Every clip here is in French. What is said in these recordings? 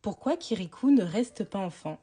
Pourquoi Kirikou ne reste pas enfant?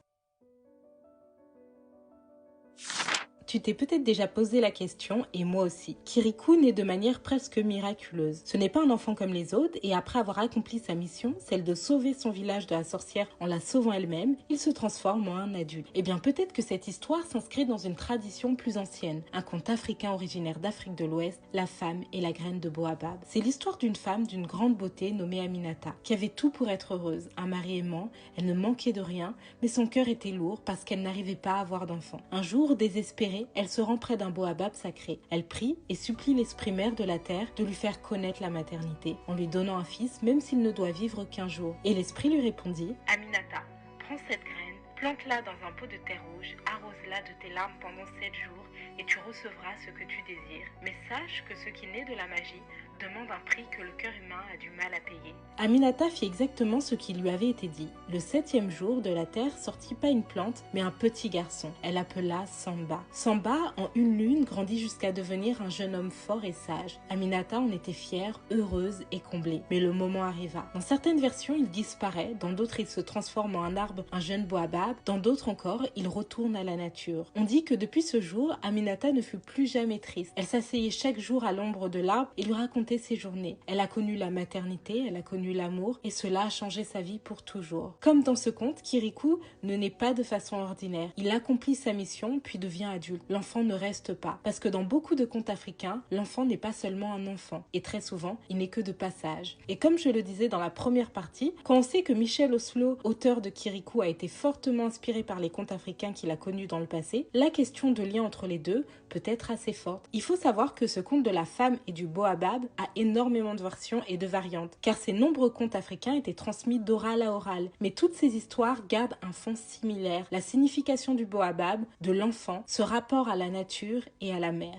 Tu t'es peut-être déjà posé la question, et moi aussi. Kirikou naît de manière presque miraculeuse. Ce n'est pas un enfant comme les autres, et après avoir accompli sa mission, celle de sauver son village de la sorcière en la sauvant elle-même, il se transforme en un adulte. Eh bien, peut-être que cette histoire s'inscrit dans une tradition plus ancienne, un conte africain originaire d'Afrique de l'Ouest, La femme et la graine de Boabab. C'est l'histoire d'une femme d'une grande beauté nommée Aminata, qui avait tout pour être heureuse. Un mari aimant, elle ne manquait de rien, mais son cœur était lourd parce qu'elle n'arrivait pas à avoir d'enfant. Un jour, désespérée, elle se rend près d'un boabab sacré. Elle prie et supplie l'esprit mère de la terre de lui faire connaître la maternité, en lui donnant un fils même s'il ne doit vivre qu'un jour. Et l'esprit lui répondit: Aminata, prends cette graine, plante-la dans un pot de terre rouge, arrose-la de tes larmes pendant 7 jours et tu recevras ce que tu désires. Mais sache que ce qui naît de la magie demande un prix que le cœur humain a du mal à payer. Aminata fit exactement ce qui lui avait été dit. Le 7e jour, de la terre sortit pas une plante, mais un petit garçon. Elle appela Samba. Samba, en une lune, grandit jusqu'à devenir un jeune homme fort et sage. Aminata en était fière, heureuse et comblée. Mais le moment arriva. Dans certaines versions, il disparaît, dans d'autres, il se transforme en un arbre, un jeune boabab, dans d'autres encore, il retourne à la nature. On dit que depuis ce jour, Aminata ne fut plus jamais triste. Elle s'asseyait chaque jour à l'ombre de l'arbre et lui racontait ses journées. Elle a connu la maternité, elle a connu l'amour et cela a changé sa vie pour toujours. Comme dans ce conte, Kirikou ne naît pas de façon ordinaire. Il accomplit sa mission puis devient adulte. L'enfant ne reste pas. Parce que dans beaucoup de contes africains, l'enfant n'est pas seulement un enfant. Et très souvent, il n'est que de passage. Et comme je le disais dans la première partie, quand on sait que Michel Oslo, auteur de Kirikou, a été fortement inspiré par les contes africains qu'il a connus dans le passé, la question de lien entre les deux peut être assez forte. Il faut savoir que ce conte de la femme et du boabab a énormément de versions et de variantes, car ces nombreux contes africains étaient transmis d'oral à oral. Mais toutes ces histoires gardent un fond similaire, la signification du boabab, de l'enfant, ce rapport à la nature et à la mer.